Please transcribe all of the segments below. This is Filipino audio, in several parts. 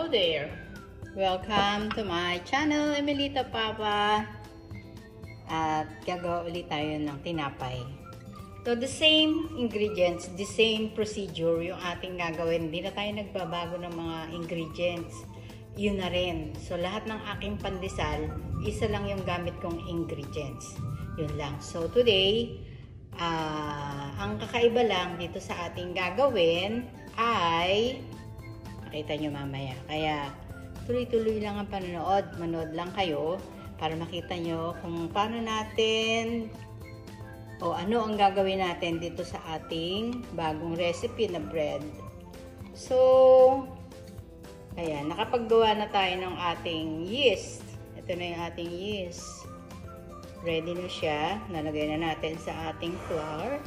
there! Welcome to my channel, Emelita Papa. At gagawa ulit tayo ng tinapay. So the same ingredients, the same procedure yung ating gagawin. Hindi na tayo nagbabago ng mga ingredients. Yun na rin. So lahat ng aking pandesal, isa lang yung gamit kong ingredients. Yun lang. So today, ang kakaiba lang dito sa ating gagawin ay makita nyo mamaya. Kaya tuloy-tuloy lang ang panonood. Manood lang kayo para makita nyo kung paano natin o ano ang gagawin natin dito sa ating bagong recipe na bread. So, ayan, nakapaggawa na tayo ng ating yeast. Ito na yung ating yeast. Ready na siya. Nalagay na natin sa ating flour.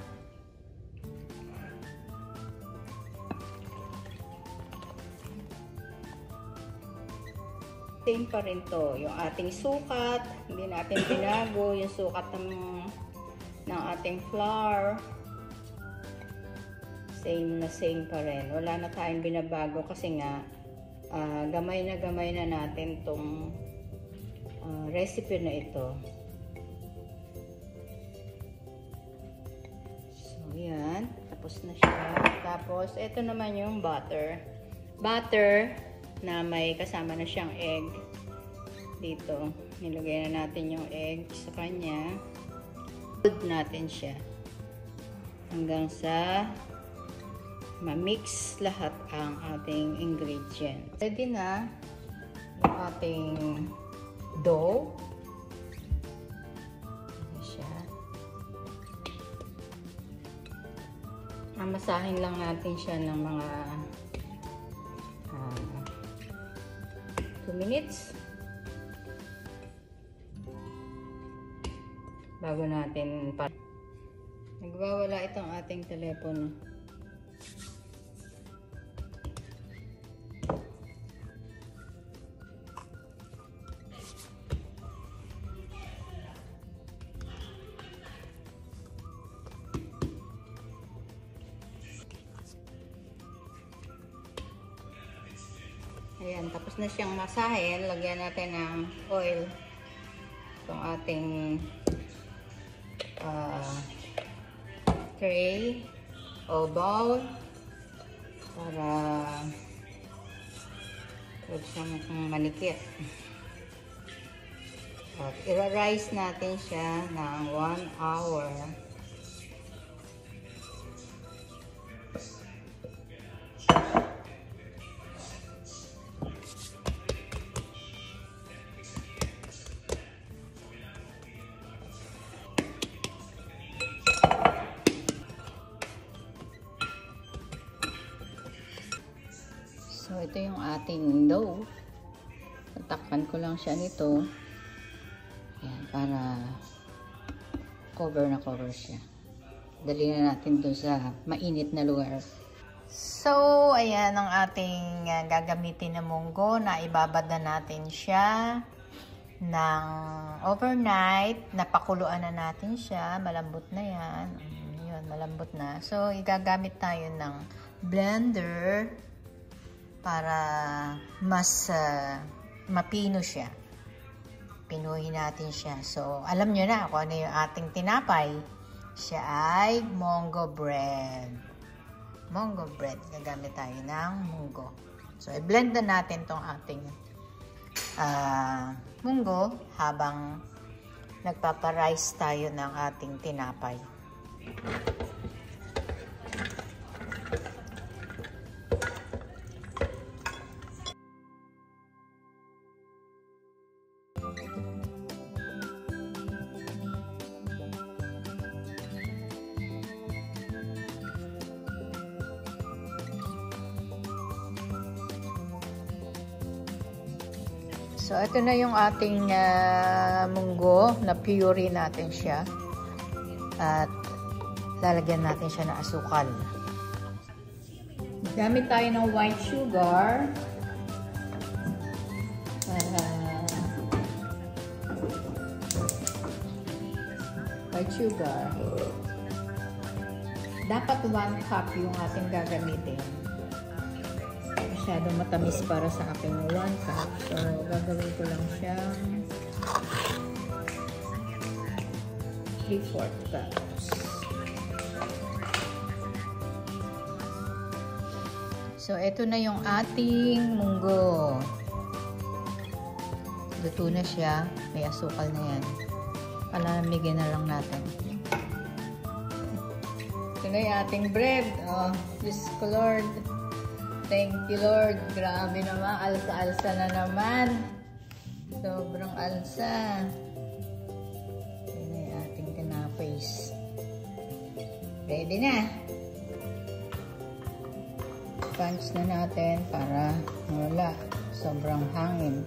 Same pa rin to. Yung ating sukat, hindi natin binago yung sukat ng ating flour. Same na same pa rin. Wala na tayong binabago kasi nga gamay na natin tong recipe na ito. So, yan. Tapos na siya. Tapos, ito naman yung butter. Butter na may kasama na siyang egg. Dito, nilagay na natin yung egg sa kanya. Good natin siya. Hanggang sa ma-mix lahat ang ating ingredients. Ready na yung ating dough. Ayan siya. Masahin lang natin siya ng mga 2 minutes bago natin nagwawala itong ating telepono. Ayan, tapos na siyang masahin. Lagyan natin ng oil itong ating tray o bowl para huwag siyang manikit. At i-rice natin siya ng 1 hour. So, ito yung ating dough. Tatakpan ko lang siya nito. Ayan, para cover na cover siya. Dali na natin doon sa mainit na lugar. So, ayan ang ating gagamitin na munggo. Na ibabad na natin siya ng overnight. Napakuluan na natin siya. Malambot na yan. Yun, malambot na. So, igagamit tayo ng blender para mas mapino siya. Pinuhin natin siya. So, alam nyo na kung ano yung ating tinapay. Siya ay munggo bread. Munggo bread. Gagamit tayo ng munggo. So, i-blend na natin tong ating munggo habang nagpaparice tayo ng ating tinapay. So, ito na yung ating munggo. Na-puree natin siya. At lalagyan natin siya ng asukal. Gamit tayo ng white sugar. White sugar. Dapat 1 cup yung ating gagamitin. masyadong matamis para sa akin 1 cup. So, gagawin ko lang siyang 3/4 cups. So, ito na yung ating munggo. Luto na siya. May asukal na yan. Palamigin na lang natin. Ito na yung ating bread. Oh, Diyos ko Lord. Thank you Lord. Grabe naman. Alsa-alsa na naman. Sobrang alsa. Ito na yung ating tinapis. Ready na. Punch na natin para wala. Sobrang hangin.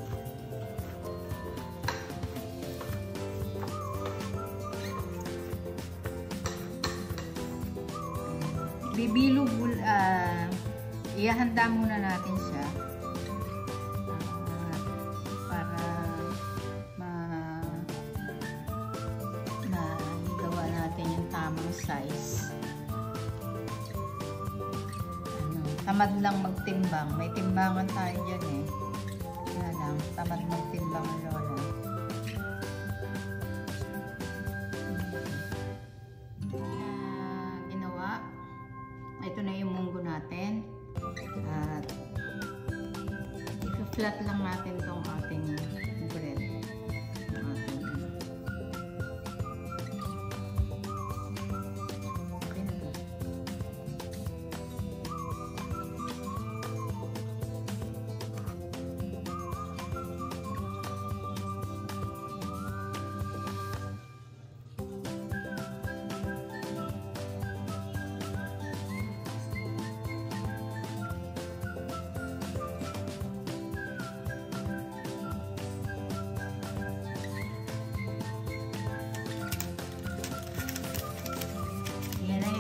Ihahanda muna natin siya para magawa natin yung tamang size. Tamad lang magtimbang. May timbangan tayo dyan eh. Kaya lang, tamad magtimbang ang lola. Ginawa. Ito na yung munggo natin. At i-flat lang natin tong ating bread.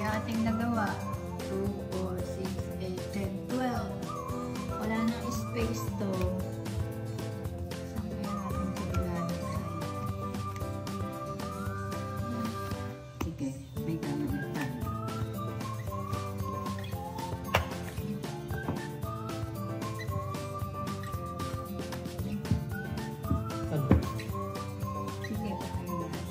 Ating nagawa 2, 4, 6, 8, 10, 12. Wala nang space to. Saan kaya natin ito ilalagay? Sige, may gano'n tayo. Sige, patayin natin.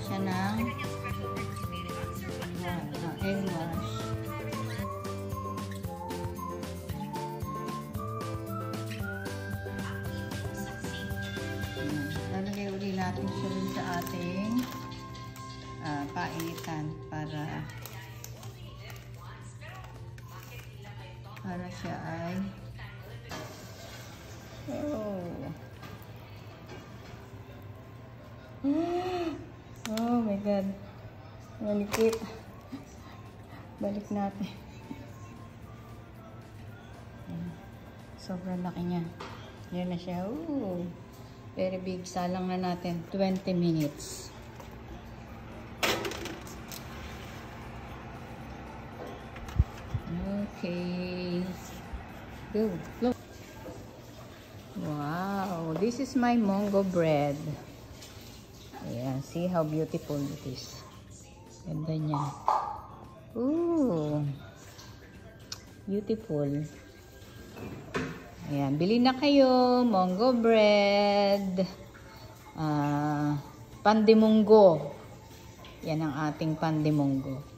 Siya ng egg wash. Lalagay uli natin siya sa ating painitan para siya ay oh my God, malikit. Balik natin. Sobrang laki niya. Yan na siya. Ooh, very big. Salang na natin 20 minutes. Okay, go. Look. Wow, this is my munggo bread. Ayan, see how beautiful it is. Ganda niya. Ooh, beautiful. Ayan, bili na kayo. Munggo bread. Pandemunggo. Yan ang ating pandemunggo.